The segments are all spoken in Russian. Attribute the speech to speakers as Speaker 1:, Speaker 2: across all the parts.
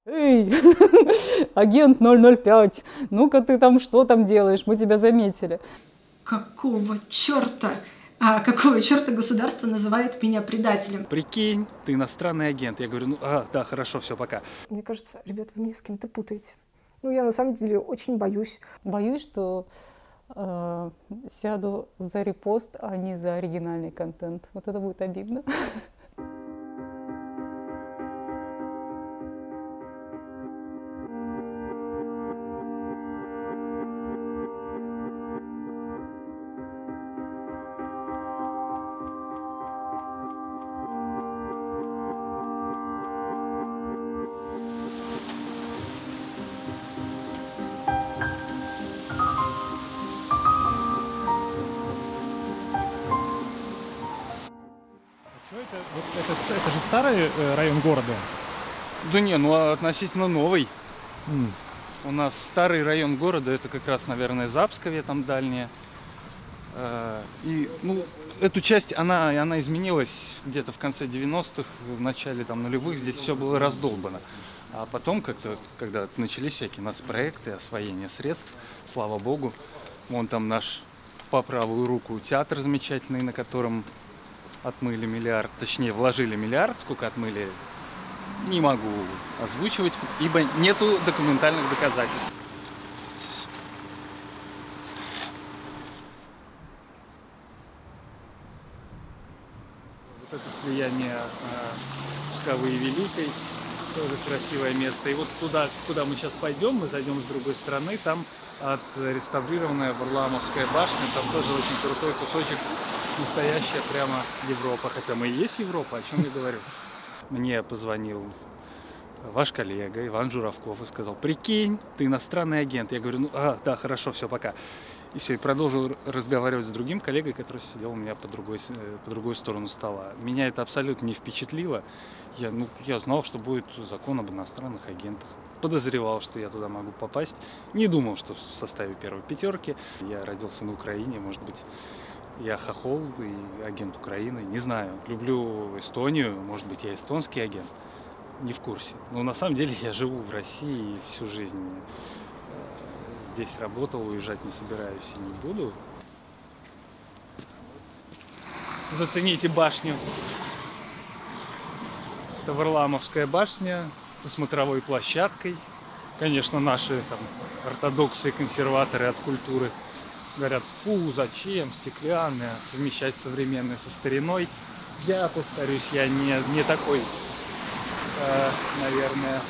Speaker 1: Эй, агент 005, ну-ка ты там что там делаешь, мы тебя заметили.
Speaker 2: Какого черта? Какого черта государство называет меня предателем?
Speaker 3: Прикинь, ты иностранный агент. Я говорю, да, хорошо, все, пока.
Speaker 4: Мне кажется, ребят, вы меня с кем-то путаете. Ну, я на самом деле очень боюсь.
Speaker 1: Боюсь, что сяду за репост, а не за оригинальный контент. Вот это будет обидно.
Speaker 5: Это же старый район города?
Speaker 3: Да не, относительно новый. У нас старый район города, это как раз, наверное, Запсковье, там дальнее. И, эту часть, она изменилась где-то в конце 90-х, в начале там нулевых, здесь все было раздолбано. А потом, как-то, когда начались всякие нацпроекты, освоение средств, слава богу, вон там наш по правую руку театр замечательный, на котором отмыли миллиард, точнее, вложили миллиард, сколько отмыли, не могу озвучивать, ибо нету документальных доказательств. Вот это слияние Псковы и Великой, тоже красивое место. И вот туда, куда мы сейчас пойдем, мы зайдем с другой стороны, там отреставрированная Варламовская башня, там тоже очень крутой кусочек, настоящая прямо Европа. Хотя мы и есть Европа, о чем я говорю. Мне позвонил ваш коллега Иван Журавков и сказал: прикинь, ты иностранный агент. Я говорю, да, хорошо, все, пока. И все, и продолжил разговаривать с другим коллегой, который сидел у меня по другую сторону стола. Меня это абсолютно не впечатлило. Я знал, что будет закон об иностранных агентах. Подозревал, что я туда могу попасть. Не думал, что в составе первой пятерки. Я родился на Украине, может быть, я хохол и агент Украины. Не знаю. Люблю Эстонию, может быть, я эстонский агент. Не в курсе. Но на самом деле я живу в России и всю жизнь здесь работал, уезжать не собираюсь и не буду. Зацените башню. Это Варламовская башня со смотровой площадкой. Конечно, наши там ортодоксы и консерваторы от культуры говорят: фу, зачем стеклянное, совмещать современное со стариной. Я повторюсь, я не такой, наверное,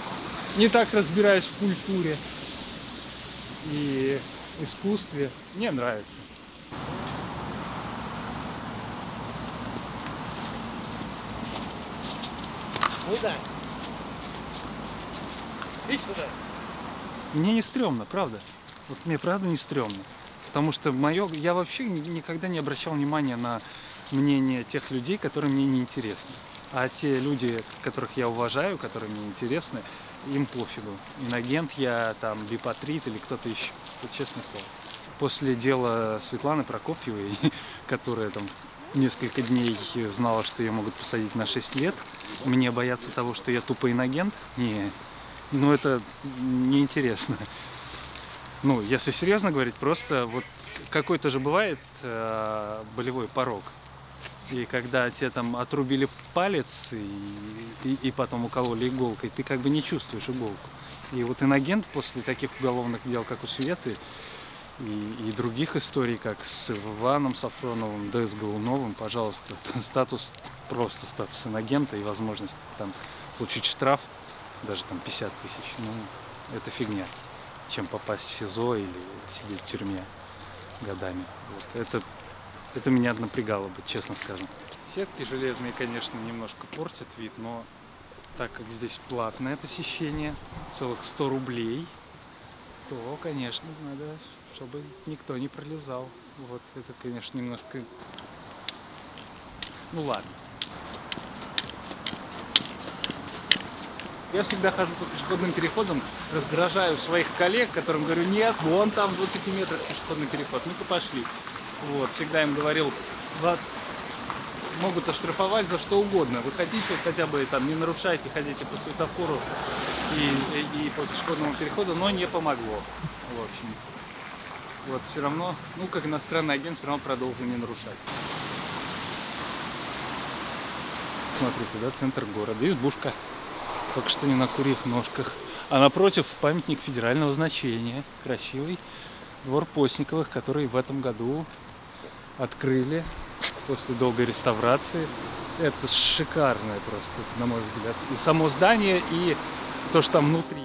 Speaker 3: не так разбираюсь в культуре и искусстве. Мне нравится.
Speaker 5: Куда? Иди сюда.
Speaker 3: Мне не стрёмно, правда. Вот мне правда не стрёмно. Потому что я вообще никогда не обращал внимания на мнение тех людей, которые мне не интересны. А те люди, которых я уважаю, которые мне интересны, им пофигу. Инагент я, там, бипатрит или кто-то еще. Вот честное слово. После дела Светланы Прокопьевой, которая там несколько дней знала, что ее могут посадить на 6 лет, мне бояться того, что я тупо инагент? Это неинтересно. Если серьезно говорить, просто вот какой-то же бывает болевой порог. И когда тебе там отрубили палец и потом укололи иголкой, ты как бы не чувствуешь иголку. И вот инагент после таких уголовных дел, как у Светы, и других историй, как с Иваном Сафроновым, да, с Голуновым, пожалуйста, статус инагента и возможность там получить штраф, даже там 50 тысяч, это фигня, чем попасть в СИЗО или сидеть в тюрьме годами. Вот. Это меня напрягало бы, честно скажем. Сетки железные, конечно, немножко портят вид, но так как здесь платное посещение, целых 100 рублей, то, конечно, надо, чтобы никто не пролезал. Вот это, конечно, немножко... ладно. Я всегда хожу по пешеходным переходам, раздражаю своих коллег, которым говорю: нет, вон там в 20 метрах пешеходный переход, ну-ка пошли. Вот, всегда им говорил: вас могут оштрафовать за что угодно. Вы хотите хотя бы там не нарушайте, ходите по светофору и по пешеходному переходу, но не помогло. В общем, вот все равно, ну как иностранный агент, все равно продолжу не нарушать. Смотрите, да, центр города, избушка, только что не на курьих ножках. А напротив памятник федерального значения, красивый двор Постниковых, который в этом году открыли после долгой реставрации. Это шикарное просто, на мой взгляд, и само здание, и то, что там внутри.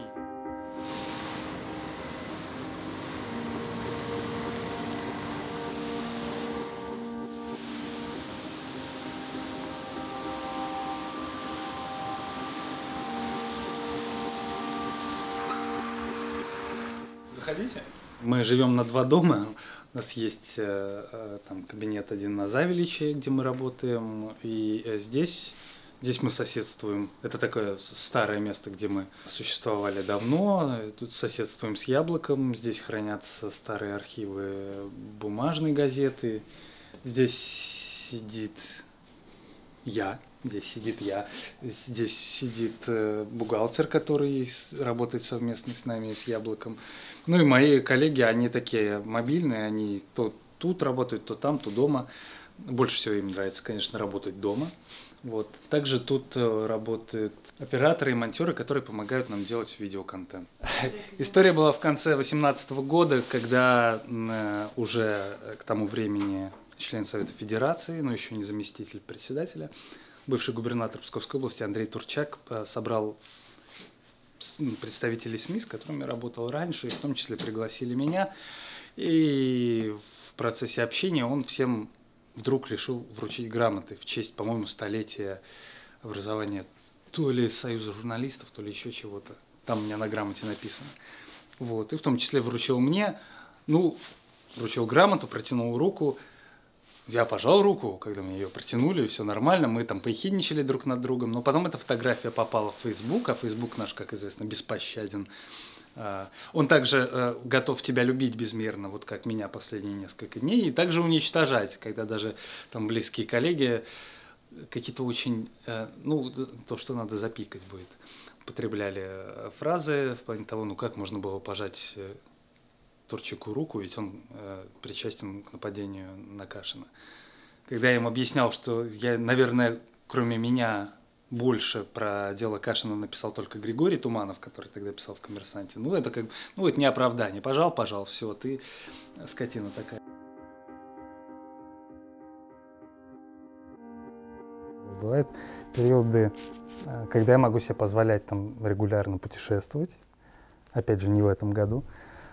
Speaker 3: Заходите. Мы живем на 2 дома. У нас есть там кабинет один на Завеличе, где мы работаем, и здесь мы соседствуем. Это такое старое место, где мы существовали давно. Тут соседствуем с Яблоком. Здесь хранятся старые архивы бумажной газеты. Здесь сидит я. Здесь сидит бухгалтер, который работает совместно с нами, с Яблоком. Ну и мои коллеги, они такие мобильные, они то тут работают, то там, то дома. Больше всего им нравится, конечно, работать дома. Вот. Также тут работают операторы и монтеры, которые помогают нам делать видеоконтент. История была в конце 2018 года, когда уже к тому времени член Совета Федерации, но еще не заместитель председателя, бывший губернатор Псковской области Андрей Турчак собрал представителей СМИ, с которыми я работал раньше, и в том числе пригласили меня. И в процессе общения он всем вдруг решил вручить грамоты в честь, по-моему, столетия образования то ли Союза журналистов, то ли еще чего-то. Там у меня на грамоте написано. Вот. И в том числе вручил мне, вручил грамоту, протянул руку. Я пожал руку, когда мне ее протянули, все нормально, мы там поехидничали друг над другом, но потом эта фотография попала в Facebook, а Facebook наш, как известно, беспощаден. Он также готов тебя любить безмерно, вот как меня последние несколько дней, и также уничтожать, когда даже там близкие коллеги какие-то очень, то, что надо запикать будет, употребляли фразы в плане того, как можно было пожать Турчаку руку, ведь он причастен к нападению на Кашина. Когда я им объяснял, что я, наверное, кроме меня, больше про дело Кашина написал только Григорий Туманов, который тогда писал в «Коммерсанте». Это не оправдание. Пожал, все, ты скотина такая. Бывают периоды, когда я могу себе позволять там регулярно путешествовать. Опять же, не в этом году.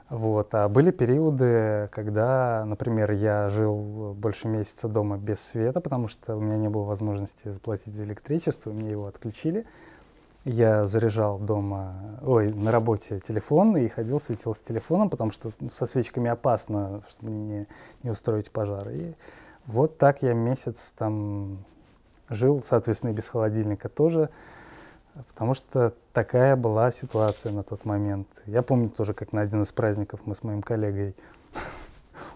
Speaker 3: Вот. А были периоды, когда, например, я жил больше месяца дома без света, потому что у меня не было возможности заплатить за электричество, мне его отключили. Я заряжал на работе телефон и ходил, светил с телефоном, потому что со свечками опасно, чтобы не устроить пожар. И вот так я месяц там жил, соответственно, и без холодильника тоже. Потому что такая была ситуация на тот момент. Я помню тоже, как на один из праздников мы с моим коллегой,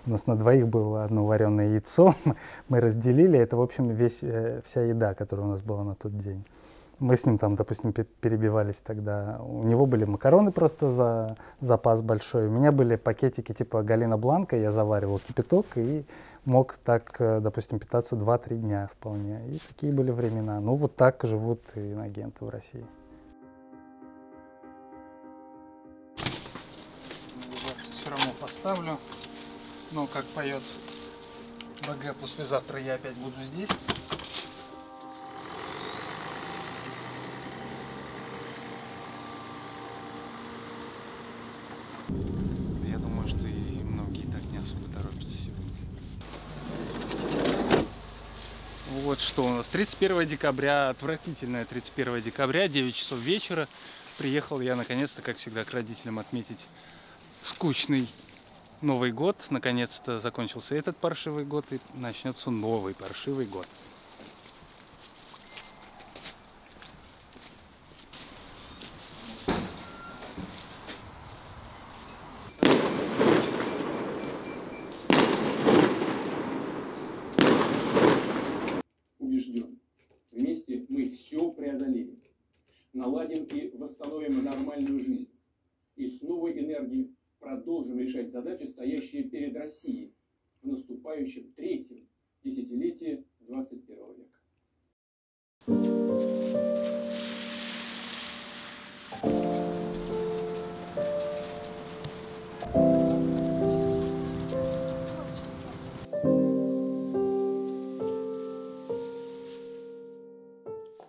Speaker 3: у нас на двоих было одно вареное яйцо, мы разделили, это, в общем, вся еда, которая у нас была на тот день. Мы с ним там, допустим, перебивались тогда. У него были макароны просто за запас большой, у меня были пакетики типа Галина Бланка, я заваривал кипяток и мог так, допустим, питаться 2-3 дня вполне. И такие были времена. Вот так живут и иноагенты в России. Все равно поставлю. Но как поет БГ, послезавтра я опять буду здесь. Я думаю, что и многие так не особо торопятся сегодня. Вот что у нас. 31 декабря, отвратительное 31 декабря, 9 часов вечера. Приехал я наконец-то, как всегда, к родителям отметить скучный Новый год. Наконец-то закончился этот паршивый год и начнется новый паршивый год.
Speaker 6: мы все преодолеем. Наладим и восстановим нормальную жизнь. И с новой энергией продолжим решать задачи, стоящие перед Россией в наступающем третьем десятилетии 21 века.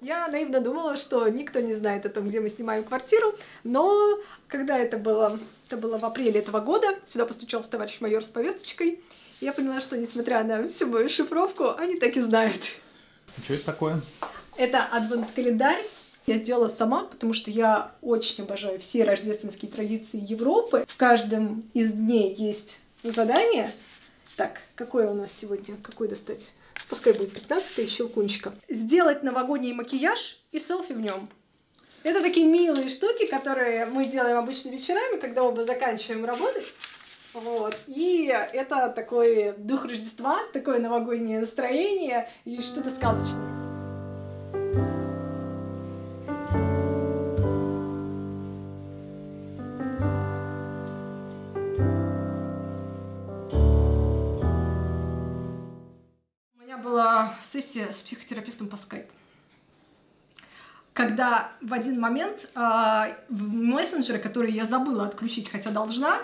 Speaker 2: Я наивно думала, что никто не знает о том, где мы снимаем квартиру, но когда это было в апреле этого года, сюда постучался товарищ майор с повесточкой, и я поняла, что несмотря на всю мою шифровку, они так и знают.
Speaker 5: Что это такое?
Speaker 2: Это адвент-календарь. Я сделала сама, потому что я очень обожаю все рождественские традиции Европы. В каждом из дней есть задание. Так, какое у нас сегодня? Какой достать? Пускай будет 15-й, щелкунчика. Сделать новогодний макияж и селфи в нем. Это такие милые штуки, которые мы делаем обычно вечерами, когда оба заканчиваем работать. Вот. И это такой дух Рождества, такое новогоднее настроение и что-то сказочное. У меня была сессия с психотерапевтом по скайпу. Когда в один момент мессенджеры, которые я забыла отключить, хотя должна,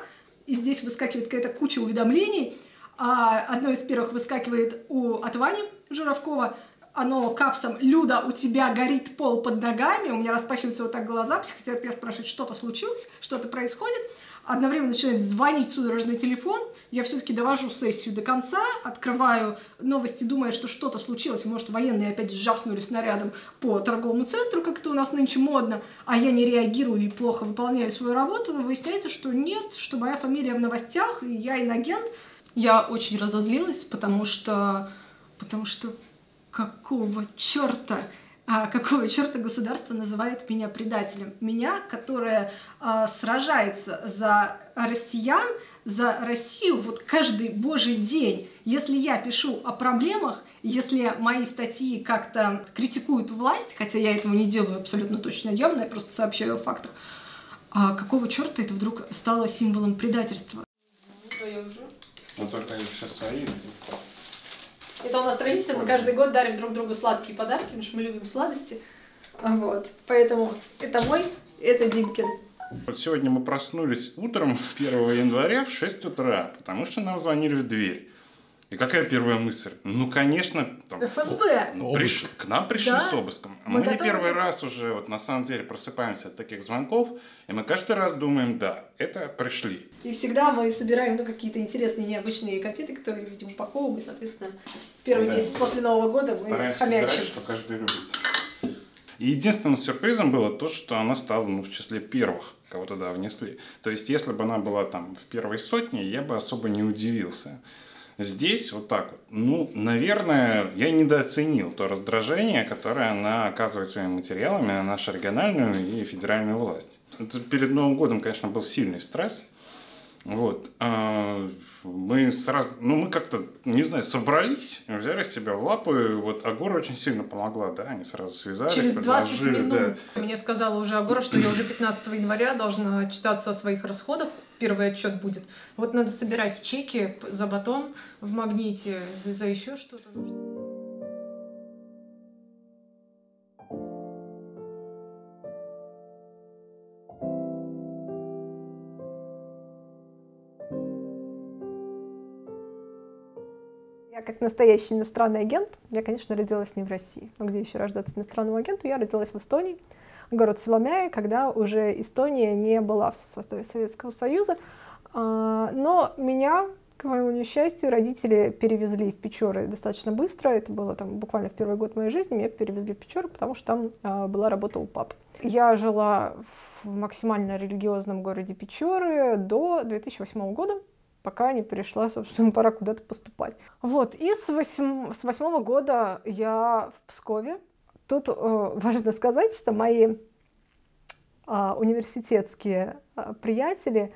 Speaker 2: и здесь выскакивает какая-то куча уведомлений. Одно из первых выскакивает от Вани Журавкова. Оно капсом: «Люда, у тебя горит пол под ногами». У меня распахиваются вот так глаза. Психотерапевт спрашивает, что-то случилось, что-то происходит. Одновременно начинает звонить судорожный телефон. Я все-таки довожу сессию до конца, открываю новости, думая, что что-то случилось. Может, военные опять жахнули снарядом по торговому центру, как это у нас нынче модно, а я не реагирую и плохо выполняю свою работу. Но выясняется, что нет, что моя фамилия в новостях, и я инагент. Я очень разозлилась, потому что какого черта государство называет меня предателем? Меня, которая сражается за россиян, за Россию вот каждый божий день. Если я пишу о проблемах, если мои статьи как-то критикуют власть, хотя я этого не делаю абсолютно точно явно, я просто сообщаю о фактах, какого черта это вдруг стало символом предательства?
Speaker 7: Ну только сейчас свои.
Speaker 2: Это у нас традиция, мы каждый год дарим друг другу сладкие подарки, потому что мы любим сладости. Вот. Поэтому это мой, это Димкин.
Speaker 7: Вот сегодня мы проснулись утром 1 января в 6 утра, потому что нам звонили в дверь. И какая первая мысль? Ну, конечно, там,
Speaker 2: ФСБ.
Speaker 7: к нам пришли
Speaker 2: Да.
Speaker 7: с обыском.
Speaker 2: Мы
Speaker 7: Мы не
Speaker 2: готовы.
Speaker 7: первый раз уже, вот на самом деле, просыпаемся от таких звонков, и мы каждый раз думаем, да, это пришли.
Speaker 2: И всегда мы собираем какие-то интересные, необычные конфеты, которые, видимо, упаковываем, и, соответственно, первый
Speaker 7: Да.
Speaker 2: месяц после Нового года мы
Speaker 7: Стараемся
Speaker 2: хомячим.
Speaker 7: выбирать, что каждый любит. И единственным сюрпризом было то, что она стала в числе первых, кого туда внесли. То есть, если бы она была там в первой сотне, я бы особо не удивился. Здесь вот так вот. Ну, наверное, я недооценил то раздражение, которое она оказывает своими материалами на нашу региональную и федеральную власть. Это перед Новым годом, конечно, был сильный стресс. Вот. Мы сразу, мы как-то, не знаю, собрались, взяли себя в лапы. Вот Агора очень сильно помогла, да, они сразу связались,
Speaker 2: Через 20
Speaker 7: предложили,
Speaker 2: минут.
Speaker 7: да.
Speaker 8: Мне сказала уже Агора, что я уже 15 января должна отчитаться о своих расходах. Первый отчет будет. Вот надо собирать чеки за батон в Магните, за еще что-то.
Speaker 4: Я как настоящий иностранный агент, я, конечно, родилась не в России. Но где еще рождаться иностранному агенту? Я родилась в Эстонии, город Соломяя, когда уже Эстония не была в составе Советского Союза. Но меня, к моему несчастью, родители перевезли в Печоры достаточно быстро. Это было там буквально в первый год моей жизни. Меня перевезли в Печоры, потому что там была работа у папы. Я жила в максимально религиозном городе Печоры до 2008 года, пока не перешла, собственно, пора куда-то поступать. Вот, и с 2008 года я в Пскове. Тут важно сказать, что мои университетские приятели,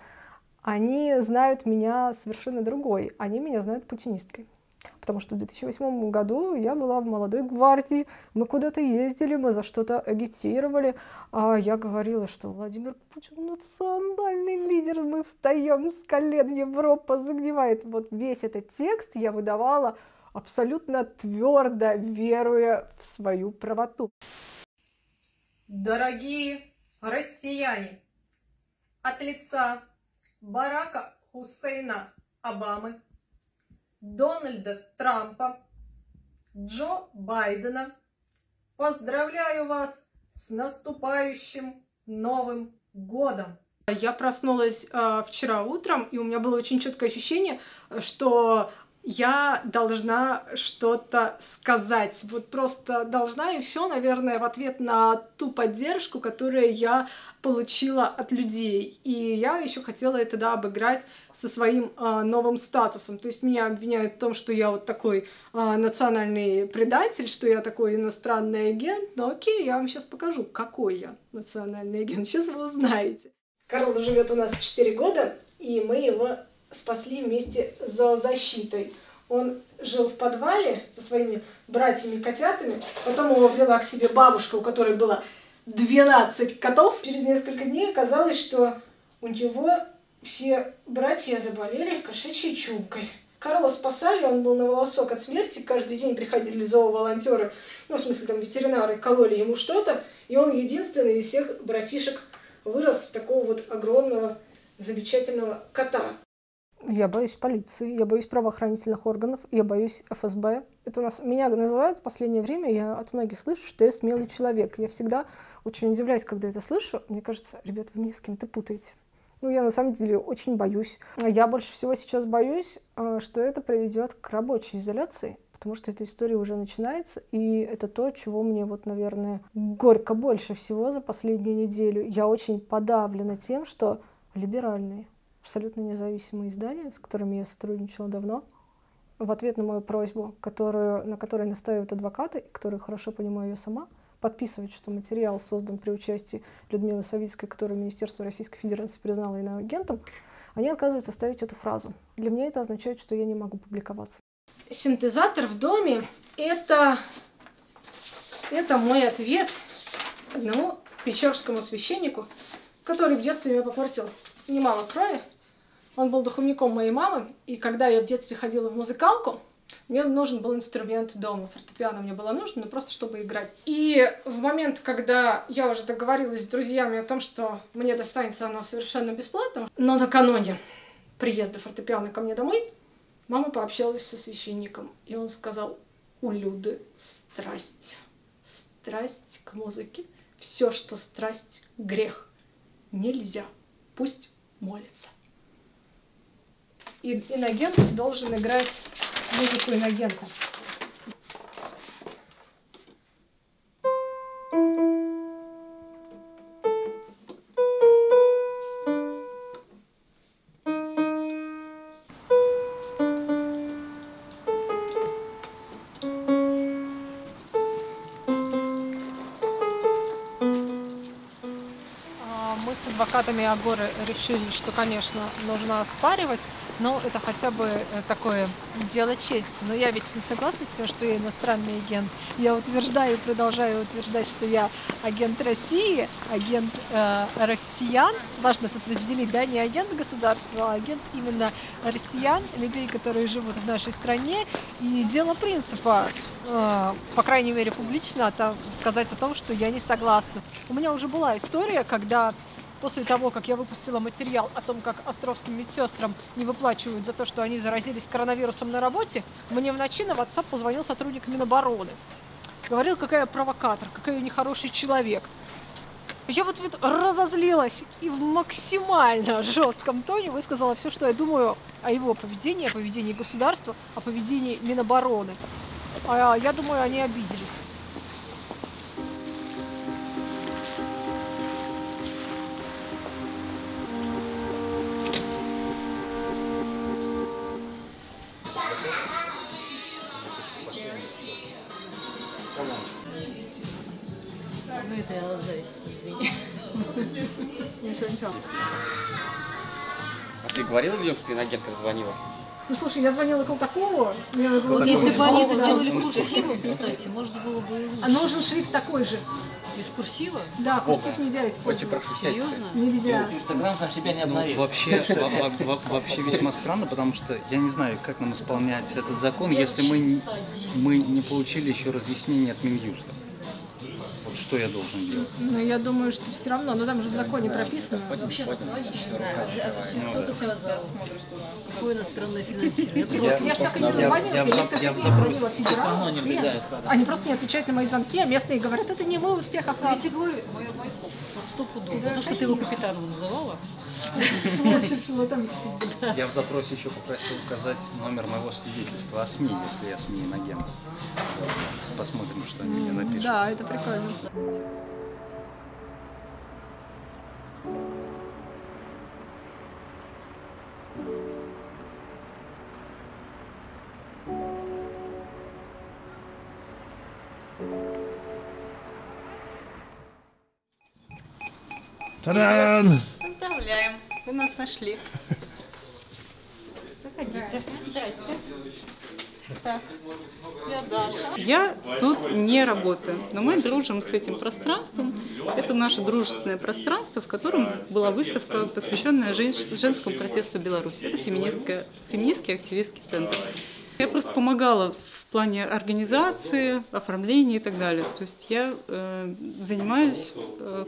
Speaker 4: они знают меня совершенно другой. Они меня знают путинисткой. Потому что в 2008 году я была в молодой гвардии, мы куда-то ездили, мы за что-то агитировали, а я говорила, что Владимир Путин национальный лидер, мы встаем с колен, Европа загнивает. Вот весь этот текст я выдавала абсолютно твердо, веруя в свою правоту.
Speaker 8: Дорогие россияне, от лица Барака Хусейна Обамы, Дональда Трампа, Джо Байдена, поздравляю вас с наступающим Новым годом! Я проснулась вчера утром, и у меня было очень четкое ощущение, что я должна что-то сказать. Вот просто должна, и все, наверное, в ответ на ту поддержку, которую я получила от людей. И я еще хотела это, да, обыграть со своим новым статусом. То есть меня обвиняют в том, что я вот такой национальный предатель, что я такой иностранный агент. Но окей, я вам сейчас покажу, какой я национальный агент. Сейчас вы узнаете. Карл живет у нас 4 года, и мы его спасли вместе с зоозащитой. Он жил в подвале со своими братьями-котятами, потом его взяла к себе бабушка, у которой было 12 котов. Через несколько дней оказалось, что у него все братья заболели кошачьей чумкой. Карла спасали, он был на волосок от смерти, каждый день приходили зооволонтеры, ну, в смысле, там, ветеринары, кололи ему что-то, и он единственный из всех братишек вырос в такого вот огромного, замечательного кота.
Speaker 4: Я боюсь полиции, я боюсь правоохранительных органов, я боюсь ФСБ. Меня называют в последнее время, я от многих слышу, что я смелый человек. Я всегда очень удивляюсь, когда это слышу. Мне кажется, ребят, вы ни с кем-то путаете. Ну, я на самом деле очень боюсь. Я больше всего сейчас боюсь, что это приведет к рабочей изоляции, потому что эта история уже начинается, и это то, чего мне, вот, наверное, горько больше всего за последнюю неделю. Я очень подавлена тем, что либеральные, абсолютно независимые издания, с которыми я сотрудничала давно, в ответ на мою просьбу, на которой настаивают адвокаты, и которую хорошо понимаю я сама, подписывать, что материал создан при участии Людмилы Савицкой, которую Министерство Российской Федерации признало иноагентом, они отказываются ставить эту фразу. Для меня это означает, что я не могу публиковаться.
Speaker 2: Синтезатор в доме – это мой ответ одному печорскому священнику, который в детстве меня попортил немало крови. Он был духовником моей мамы, и когда я в детстве ходила в музыкалку, мне нужен был инструмент дома. Фортепиано мне было нужно, но просто чтобы играть. И в момент, когда я уже договорилась с друзьями о том, что мне достанется оно совершенно бесплатно, но накануне приезда фортепиано ко мне домой, мама пообщалась со священником, и он сказал: у Люды страсть. Страсть к музыке. Все, что страсть, грех. Нельзя. Пусть молится. И инагент должен играть музыку инагента.
Speaker 8: Мы с адвокатами Агоры решили, что, конечно, нужно оспаривать, но это хотя бы такое дело чести. Но я ведь не согласна с тем, что я иностранный агент. Я утверждаю и продолжаю утверждать, что я агент России, агент россиян. Важно тут разделить, да, не агент государства, а агент именно россиян, людей, которые живут в нашей стране. И дело принципа, по крайней мере, публично сказать о том, что я не согласна. У меня уже была история, когда после того, как я выпустила материал о том, как островским медсестрам не выплачивают за то, что они заразились коронавирусом на работе, мне в ночи на WhatsApp позвонил сотрудник Минобороны. Говорил, какая я провокатор, какой я нехороший человек. Я вот разозлилась и в максимально жестком тоне высказала все, что я думаю о его поведении, о поведении государства, о поведении Минобороны. А я думаю, они обиделись.
Speaker 1: Ну, это я зависть, извини. Ничего.
Speaker 9: А ты говорила людям, что ты инагентка звонила?
Speaker 2: Ну, слушай, я звонила Колтакову.
Speaker 9: Вот если бы они это делали курсивом, кстати, можно было бы и лучше.
Speaker 2: А нужен шрифт такой же.
Speaker 9: Без курсива?
Speaker 2: Да, курсив нельзя использовать.
Speaker 9: Серьезно?
Speaker 2: Нельзя.
Speaker 10: Инстаграм сам себя не обновил.
Speaker 11: Вообще весьма странно, потому что я не знаю, как нам исполнять этот закон, если мы не получили еще разъяснение от Минюста. Вот что я должен делать?
Speaker 2: Ну, я думаю, что все равно, но там же в законе прописано.
Speaker 9: Вообще на основании кто доказал, какое иностранное финансирование?
Speaker 2: Я же так и не дозвонилась, я несколько раз звонила федералам. Они просто не отвечают на мои звонки, а местные говорят, это не мой успех,
Speaker 9: Я тебе говорю, моя Майков, вот 100 пудов. За то, что ты его капитаном называла.
Speaker 11: Я в запросе еще попросил указать номер моего свидетельства о СМИ, если я СМИ инагент. Посмотрим, что они мне напишут.
Speaker 2: Да, это прикольно.
Speaker 5: Та-дам!
Speaker 1: Поздравляем, вы нас нашли. Заходите. Здрасте. Так. Я Даша. Я тут не работаю, но мы дружим с этим пространством. Это наше дружественное пространство, в котором была выставка, посвященная женскому протесту в Беларуси. Это феминистский активистский центр. Я просто помогала в плане организации, оформления и так далее. То есть я занимаюсь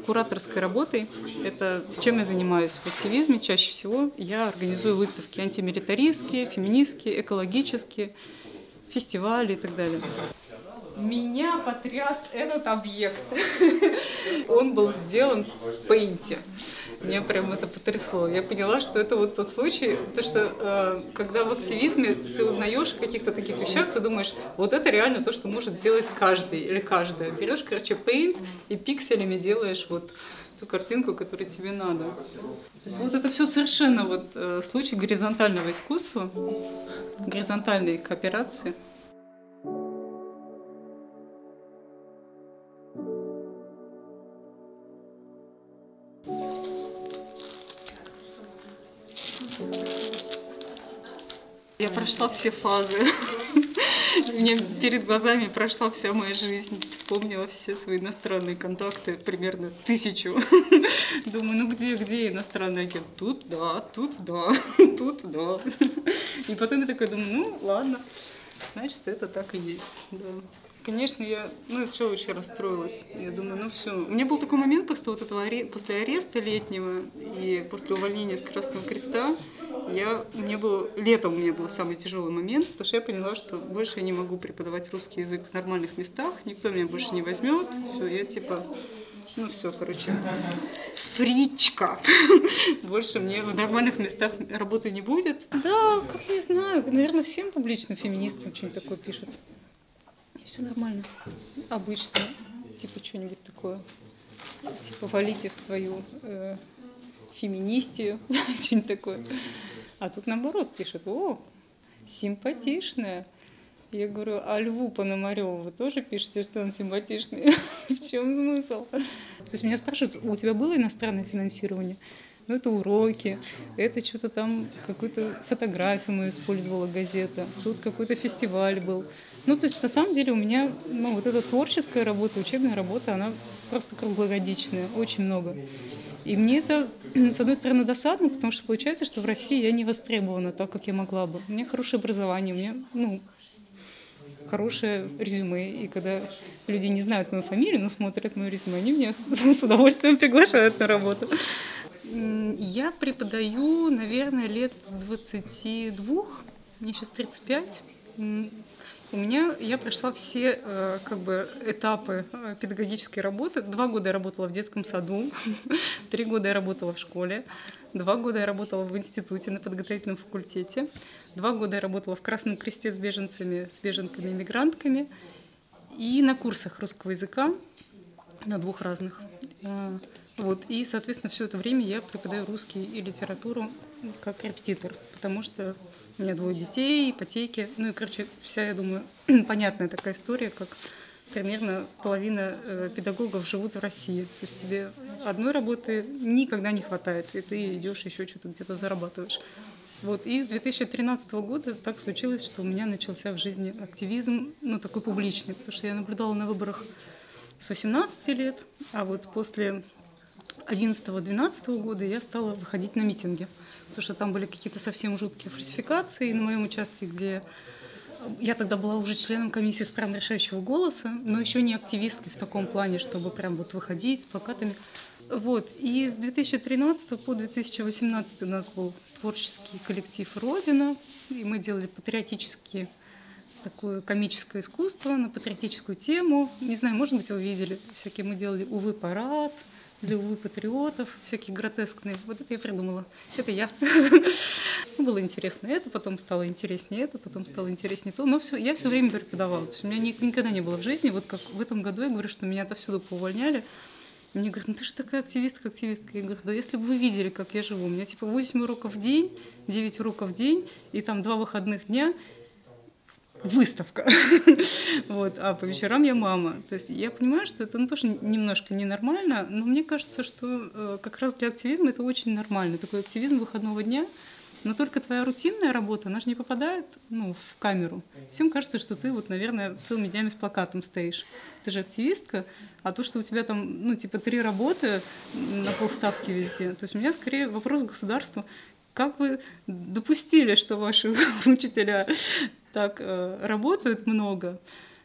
Speaker 1: кураторской работой. Это чем я занимаюсь в активизме. Чаще всего я организую выставки антимилитаристские, феминистские, экологические, фестивали и так далее. Меня потряс этот объект. Он был сделан в пейнте. Меня прям это потрясло. Я поняла, что это вот тот случай, то, что когда в активизме ты узнаешь о каких-то таких вещах, ты думаешь, вот это реально то, что может делать каждый или каждая. Берешь, короче, пейнт и пикселями делаешь вот ту картинку, которую тебе надо. То есть вот это все совершенно вот случай горизонтального искусства, горизонтальной кооперации. Я прошла все фазы. Мне перед глазами прошла вся моя жизнь. Вспомнила все свои иностранные контакты, примерно 1000. Думаю, ну где иностранный агент? Тут да, тут да, тут да. И потом я такая думаю, ну ладно, значит это так и есть. Да. Конечно, я сначала очень расстроилась. Я думаю, ну все. У меня был такой момент после вот этого после ареста летнего и после увольнения с Красного Креста. Летом у меня был самый тяжелый момент, потому что я поняла, что больше я не могу преподавать русский язык в нормальных местах, никто меня больше не возьмет. Все, я типа, фричка. Больше мне в нормальных местах работы не будет. Да, как не знаю, наверное, всем публичным феминисткам что-нибудь такое пишут. Все нормально, обычно, типа что-нибудь такое, типа валите в свою феминистию, что-нибудь такое. А тут наоборот пишут, о, симпатичная. Я говорю, а Льву Пономарёву вы тоже пишете, что он симпатичный? В чем смысл? То есть меня спрашивают, у тебя было иностранное финансирование? Ну, это уроки, это что-то там, какую-то фотографию мою использовала газета, тут какой-то фестиваль был. Ну, то есть, на самом деле, у меня, вот эта творческая работа, учебная работа, она просто круглогодичная, очень много. И мне это, с одной стороны, досадно, потому что получается, что в России я не востребована так, как я могла бы. У меня хорошее образование, у меня, хорошее резюме. И когда люди не знают мою фамилию, но смотрят мое резюме, они меня с удовольствием приглашают на работу. Я преподаю, наверное, лет с 22, мне сейчас 35. Я прошла все этапы педагогической работы. 2 года я работала в детском саду, 3 года я работала в школе, 2 года я работала в институте на подготовительном факультете, 2 года я работала в Красном Кресте с беженками и мигрантками и на курсах русского языка, на 2 разных. И, соответственно, все это время я преподаю русский и литературу как репетитор, потому что у меня 2 детей, ипотеки. Вся, я думаю, понятная такая история, как примерно половина педагогов живут в России. То есть тебе одной работы никогда не хватает, и ты идешь еще что-то где-то зарабатываешь. Вот, и с 2013 года так случилось, что у меня начался в жизни активизм, ну, такой публичный, потому что я наблюдала на выборах с 18 лет, а вот после 11-12 года я стала выходить на митинги, потому что там были какие-то совсем жуткие фальсификации на моем участке, где я тогда была уже членом комиссии с правом решающего голоса, но еще не активисткой в таком плане, чтобы прям вот выходить с плакатами. Вот. И с 2013 по 2018 у нас был творческий коллектив «Родина», и мы делали патриотические, такое комическое искусство на патриотическую тему. Не знаю, может быть, вы видели, всякие мы делали «Увы, парад», для «Увы, патриотов», всякие гротескные. Вот это я придумала. Это я. Было интересно это, потом стало интереснее это, потом стало интереснее то. Но я все время преподавала. То есть у меня никогда не было в жизни. Вот как в этом году я говорю, что меня отовсюду поувольняли. И мне говорят, ну ты же такая активистка. Я говорю, да если бы вы видели, как я живу. У меня типа 8 уроков в день, 9 уроков в день, и там 2 выходных дня. Выставка. Вот. А по вечерам я мама. То есть я понимаю, что это тоже немножко ненормально, но мне кажется, что как раз для активизма это очень нормально. Такой активизм выходного дня. Но только твоя рутинная работа, она же не попадает в камеру. Всем кажется, что ты, вот, наверное, целыми днями с плакатом стоишь. Ты же активистка, а то, что у тебя там, 3 работы на полставки везде. То есть у меня скорее вопрос к государству. Как вы допустили, что ваши учителя так работают много,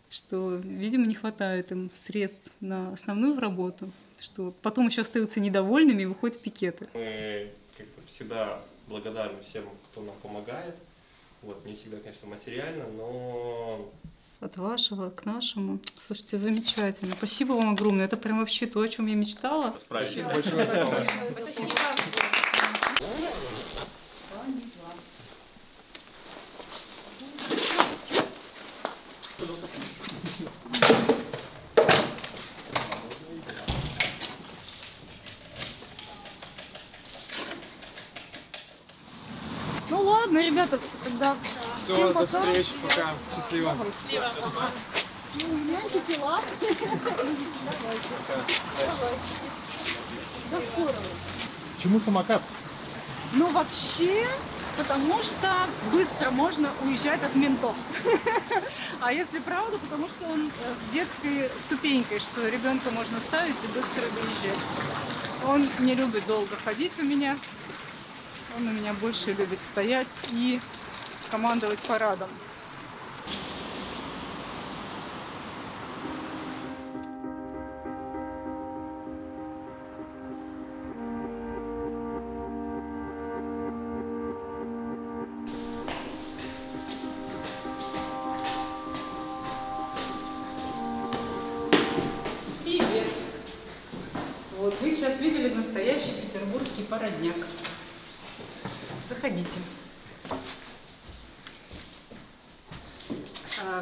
Speaker 1: что, видимо, не хватает им средств на основную работу, что потом еще остаются недовольными и выходят в пикеты?
Speaker 10: Мы как-то всегда благодарны всем, кто нам помогает. Вот, не всегда, конечно, материально, но...
Speaker 1: От вашего к нашему. Слушайте, замечательно. Спасибо вам огромное. Это прям вообще то, о чем я мечтала.
Speaker 10: Спасибо.
Speaker 1: Спасибо. Ну ладно, ребята, тогда
Speaker 12: все, до встречи, пока, счастливо.
Speaker 1: Гляньте дела. До скорого.
Speaker 5: Почему самокат?
Speaker 1: Ну вообще, потому что быстро можно уезжать от ментов. А если правда, потому что он с детской ступенькой, что ребенка можно ставить и быстро доезжать. Он не любит долго ходить у меня. Он у меня больше любит стоять и командовать парадом. Привет! Вот вы сейчас видели настоящий петербургский парадняк. Заходите.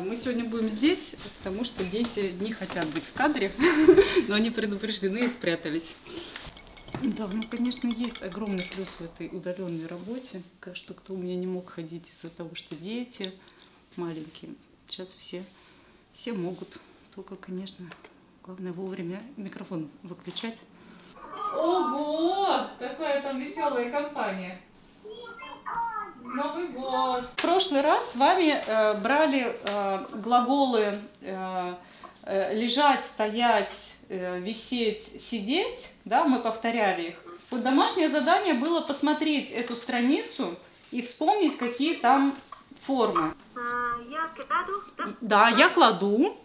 Speaker 1: Мы сегодня будем здесь, потому что дети не хотят быть в кадре, но они предупреждены и спрятались. Да, ну, конечно, есть огромный плюс в этой удаленной работе, что кто у меня не мог ходить из-за того, что дети маленькие. Сейчас все могут, только, конечно, главное вовремя микрофон выключать. Ого! Какая там веселая компания! Новый год! В прошлый раз с вами брали глаголы лежать, стоять, висеть, сидеть, да, мы повторяли их. Вот домашнее задание было посмотреть эту страницу и вспомнить, какие там формы.
Speaker 13: Я кладу, да?
Speaker 1: Да, я кладу.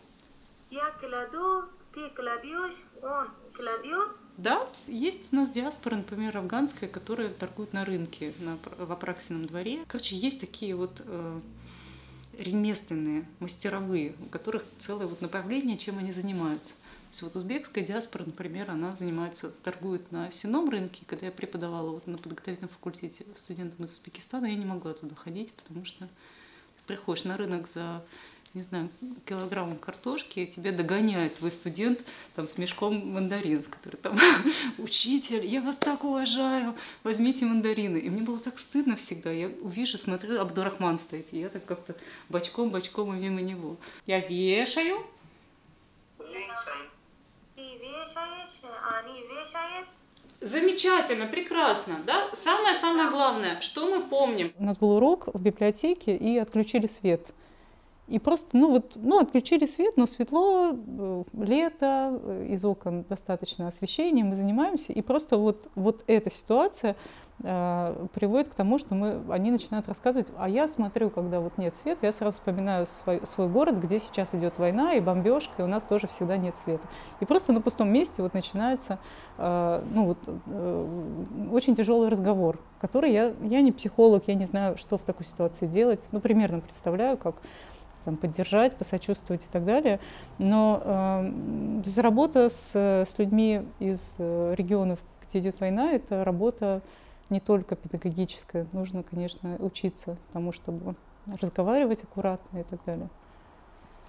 Speaker 13: Я кладу, ты кладешь, он кладет.
Speaker 1: Да, есть у нас диаспора, например, афганская, которая торгует на рынке в Апраксином дворе. Короче, есть такие вот ремесленные, мастеровые, у которых целое вот направление, чем они занимаются. То есть вот узбекская диаспора, например, она торгует на сенном рынке. Когда я преподавала вот на подготовительном факультете студентам из Узбекистана, я не могла туда ходить, потому что приходишь на рынок за, не знаю, килограммом картошки, тебя догоняет твой студент там, с мешком мандаринов, который там: учитель, я вас так уважаю, возьмите мандарины. И мне было так стыдно всегда. Я увижу, смотрю, Абдурахман стоит, и я так как-то бочком и мимо него. Я вешаю.
Speaker 13: Ты вешаешь, они вешают.
Speaker 1: Замечательно, прекрасно, да? Самое-самое главное, что мы помним. У нас был урок в библиотеке, и отключили свет. И просто, отключили свет, но светло, лето, из окон достаточно освещения, мы занимаемся, и просто вот эта ситуация приводит к тому, что они начинают рассказывать, а я смотрю, когда вот нет света, я сразу вспоминаю свой город, где сейчас идет война и бомбежка, и у нас тоже всегда нет света. И просто на пустом месте вот начинается очень тяжелый разговор, который я не психолог, я не знаю, что в такой ситуации делать, примерно представляю, как там, поддержать, посочувствовать и так далее. Но то есть работа с людьми из регионов, где идет война, это работа не только педагогическая. Нужно, конечно, учиться тому, чтобы разговаривать аккуратно и так далее.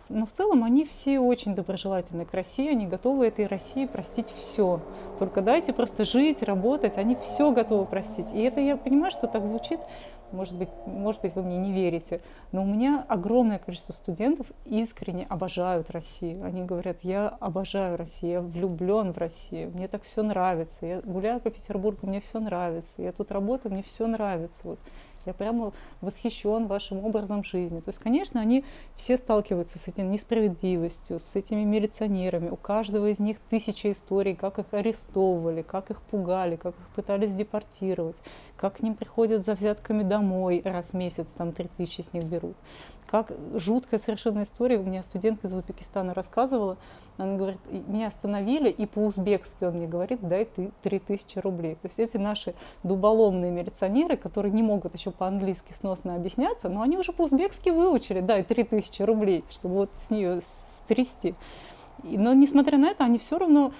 Speaker 1: Но в целом они все очень доброжелательны к России, они готовы этой России простить все. Только дайте просто жить, работать, они все готовы простить. И это я понимаю, что так звучит, может быть, вы мне не верите, но у меня огромное количество студентов искренне обожают Россию. Они говорят, я обожаю Россию, я влюблен в Россию, мне так все нравится, я гуляю по Петербургу, мне все нравится, я тут работаю, мне все нравится. Вот. Я прямо восхищен вашим образом жизни. То есть, конечно, они все сталкиваются с этой несправедливостью, с этими милиционерами. У каждого из них тысячи историй, как их арестовывали, как их пугали, как их пытались депортировать, как к ним приходят за взятками домой раз в месяц, там 3000 с них берут. Как жуткая совершенно история. У меня студентка из Узбекистана рассказывала, она говорит, меня остановили, и по-узбекски он мне говорит, дай ты 3000 рублей. То есть эти наши дуболомные милиционеры, которые не могут еще по-английски сносно объясняться, но они уже по-узбекски выучили, дай 3000 рублей, чтобы вот с нее стрясти. Но несмотря на это, они все равно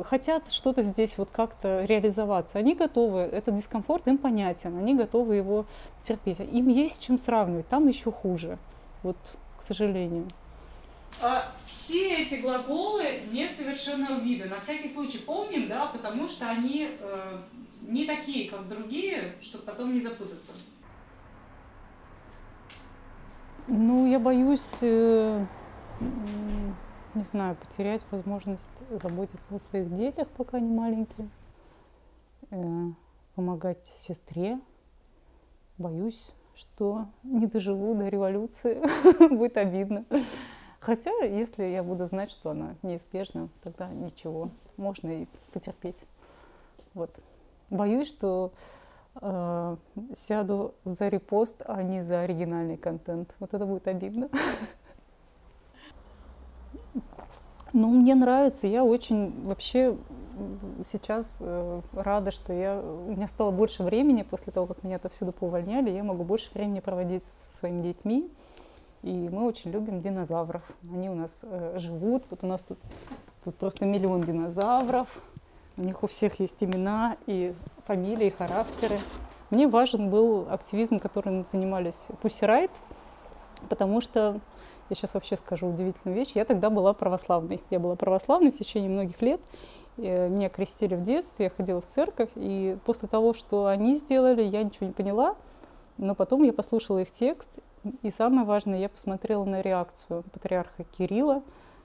Speaker 1: хотят что-то здесь вот как-то реализоваться. Они готовы, этот дискомфорт им понятен, они готовы его терпеть. Им есть с чем сравнивать, там еще хуже, вот, к сожалению. Все эти глаголы несовершенного вида. На всякий случай помним, да, потому что они не такие, как другие, чтобы потом не запутаться. Я боюсь, не знаю, потерять возможность заботиться о своих детях, пока они маленькие, помогать сестре. Боюсь, что не доживу до революции, будет обидно. Хотя, если я буду знать, что она неизбежна, тогда ничего, можно и потерпеть. Вот. Боюсь, что сяду за репост, а не за оригинальный контент. Вот это будет обидно. Но мне нравится, я очень вообще сейчас рада, что у меня стало больше времени после того, как меня отовсюду поувольняли, я могу больше времени проводить со своими детьми. И мы очень любим динозавров. Они у нас живут. Вот у нас тут просто миллион динозавров. У них у всех есть имена и фамилии, и характеры. Мне важен был активизм, которым занимались Pussy Riot, потому что, я сейчас вообще скажу удивительную вещь, я тогда была православной. Я была православной в течение многих лет. Меня крестили в детстве, я ходила в церковь. И после того, что они сделали, я ничего не поняла. Но потом я послушала их текст, и самое важное, я посмотрела на реакцию патриарха Кирилла,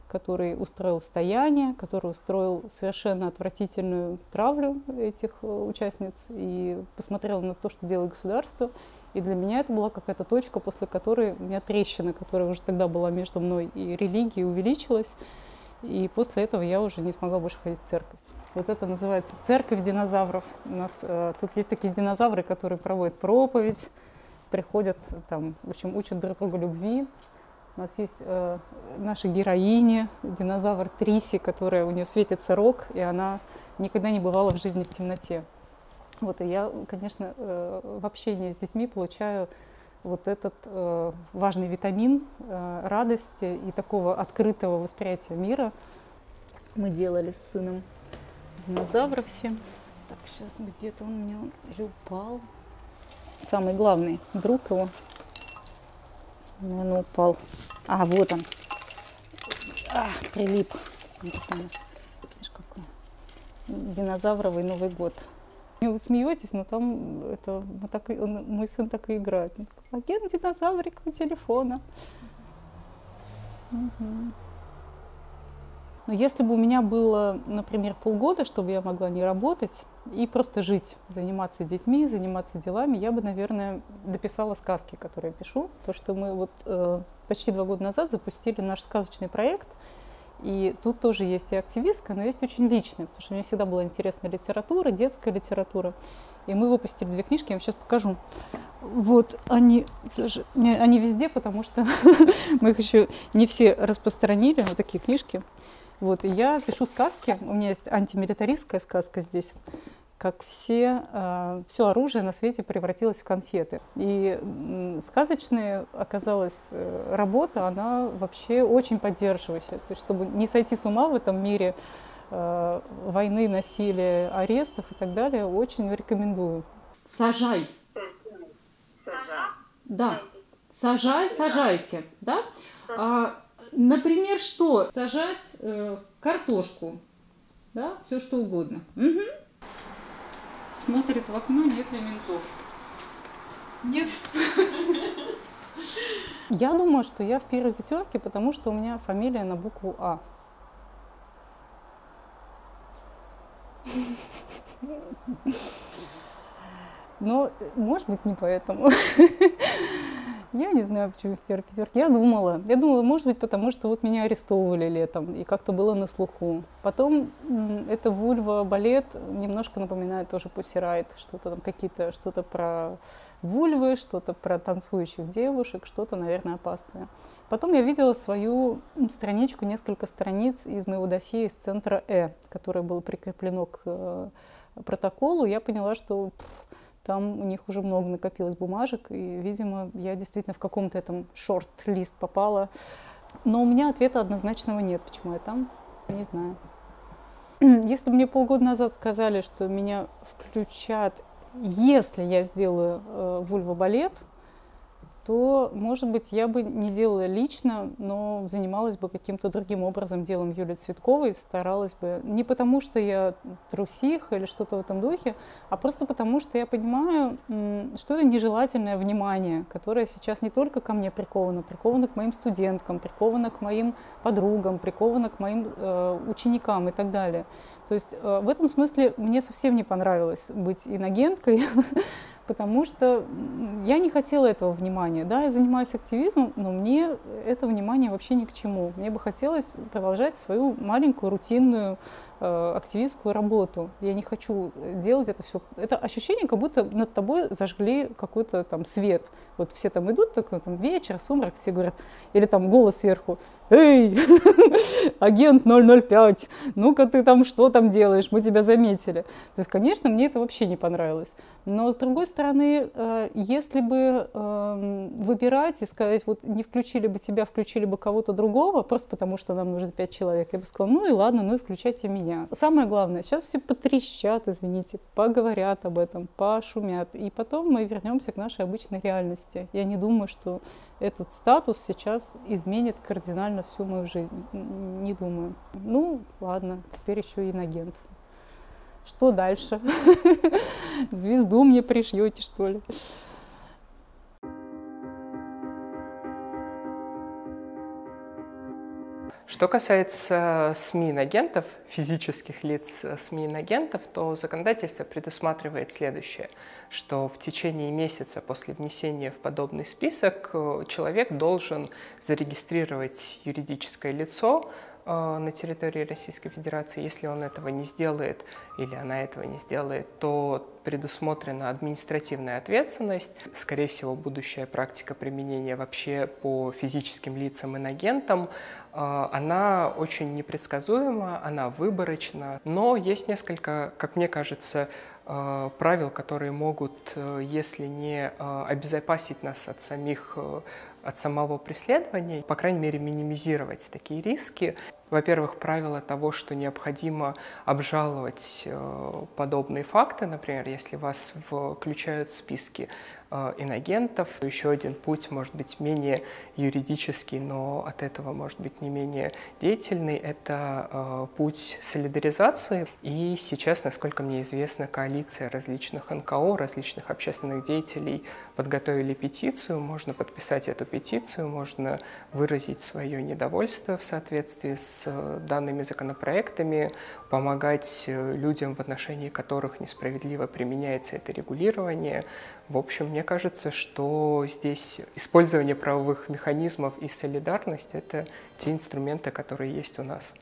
Speaker 1: который устроил стояние, который устроил совершенно отвратительную травлю этих участниц, и посмотрела на то, что делает государство. И для меня это была какая-то точка, после которой у меня трещина, которая уже тогда была между мной и религией, увеличилась. И после этого я уже не смогла больше ходить в церковь. Вот это называется церковь динозавров. У нас тут есть такие динозавры, которые проводят проповедь, приходят, там, в общем, учат друг друга любви. У нас есть наша героиня, динозавр Триси, которая, у нее светится рог, и она никогда не бывала в жизни в темноте. Вот, и я, конечно, в общении с детьми получаю вот этот важный витамин радости и такого открытого восприятия мира. Мы делали с сыном динозавров все. Так, сейчас где-то он у меня или упал. Самый главный друг его, наверное, упал. А, вот он. Прилип. Вот у нас, видишь, какой динозавровый Новый год. Вы смеетесь, но там это, мой сын так и играет. Агент динозаврик у телефона. Угу. Но если бы у меня было, например, полгода, чтобы я могла не работать и просто жить, заниматься детьми, заниматься делами, я бы, наверное, дописала сказки, которые я пишу. То, что мы вот почти 2 года назад запустили наш сказочный проект, и тут тоже есть и активистская, но есть очень личная, потому что мне всегда была интересна литература, детская литература. И мы выпустили 2 книжки, я вам сейчас покажу. Вот они тоже, они везде, потому что мы их еще не все распространили, вот такие книжки. Вот, и я пишу сказки, у меня есть антимилитаристская сказка здесь, как все оружие на свете превратилось в конфеты. И сказочная оказалась работа, она вообще очень поддерживающая. То есть, чтобы не сойти с ума в этом мире войны, насилия, арестов и так далее, очень рекомендую.
Speaker 14: Сажай. Да. Сажай, сажайте. Да? Например, что? Сажать картошку. Да? Все что угодно. Угу.
Speaker 1: Смотрит в окно, нет ли ментов. Нет. Я думаю, что я в первой 5, потому что у меня фамилия на букву А. Но, может быть, не поэтому. Я не знаю, почему в первой 5. Я думала, может быть, потому что вот меня арестовывали летом, и как-то было на слуху. Потом это вульва-балет немножко напоминает тоже Pussy Riot, что-то там какие-то, что-то про вульвы, что-то про танцующих девушек, что-то, наверное, опасное. Потом я видела свою страничку, несколько страниц из моего досье из центра которое было прикреплено к протоколу. Я поняла, что там у них уже много накопилось бумажек, и, видимо, я действительно в каком-то этом шорт-лист попала. Но у меня ответа однозначного нет, почему я там, не знаю. Если бы мне полгода назад сказали, что меня включат, если я сделаю вульва-балет, то, может быть, я бы не делала лично, но занималась бы каким-то другим образом делом Юлии Цветковой, старалась бы не потому, что я трусиха или что-то в этом духе, а просто потому, что я понимаю, что это нежелательное внимание, которое сейчас не только ко мне приковано к моим студенткам, приковано к моим подругам, приковано к моим ученикам и так далее. То есть в этом смысле мне совсем не понравилось быть инагенткой, потому что я не хотела этого внимания. Да, я занимаюсь активизмом, но мне это внимание вообще ни к чему. Мне бы хотелось продолжать свою маленькую рутинную активистскую работу. Я не хочу делать это все. Это ощущение, как будто над тобой зажгли какой-то там свет. Вот все там идут, такой там вечер, сумрак, все говорят, или там голос сверху: «Эй, агент 005, ну-ка ты там что там делаешь, мы тебя заметили». То есть, конечно, мне это вообще не понравилось. Но, с другой стороны, если бы выбирать и сказать, вот не включили бы тебя, включили бы кого-то другого, просто потому что нам нужно 5 человек, я бы сказала, ну и ладно, ну и включайте меня. Самое главное, сейчас все потрещат, извините, поговорят об этом, пошумят, и потом мы вернемся к нашей обычной реальности. Я не думаю, что этот статус сейчас изменит кардинально всю мою жизнь. Не думаю. Ну, ладно, теперь еще и инагент. Что дальше? Звезду мне пришьете, что ли?
Speaker 15: Что касается СМИ-инагентов, физических лиц СМИ-инагентов, то законодательство предусматривает следующее, что в течение месяца после внесения в подобный список человек должен зарегистрировать юридическое лицо на территории Российской Федерации. Если он этого не сделает или она этого не сделает, то предусмотрена административная ответственность. Скорее всего, будущая практика применения вообще по физическим лицам инагентам, она очень непредсказуема, она выборочна, но есть несколько, как мне кажется, правил, которые могут, если не обезопасить нас от самого преследования, по крайней мере, минимизировать такие риски. Во-первых, правило того, что необходимо обжаловать подобные факты. Например, если вас включают в списки инагентов, то еще один путь может быть менее юридический, но от этого может быть не менее деятельный. Это путь солидаризации. И сейчас, насколько мне известно, коалиция различных НКО, различных общественных деятелей подготовили петицию. Можно подписать эту петицию, можно выразить свое недовольство в соответствии с данными законопроектами, помогать людям, в отношении которых несправедливо применяется это регулирование. В общем, мне кажется, что здесь использование правовых механизмов и солидарность – это те инструменты, которые есть у нас.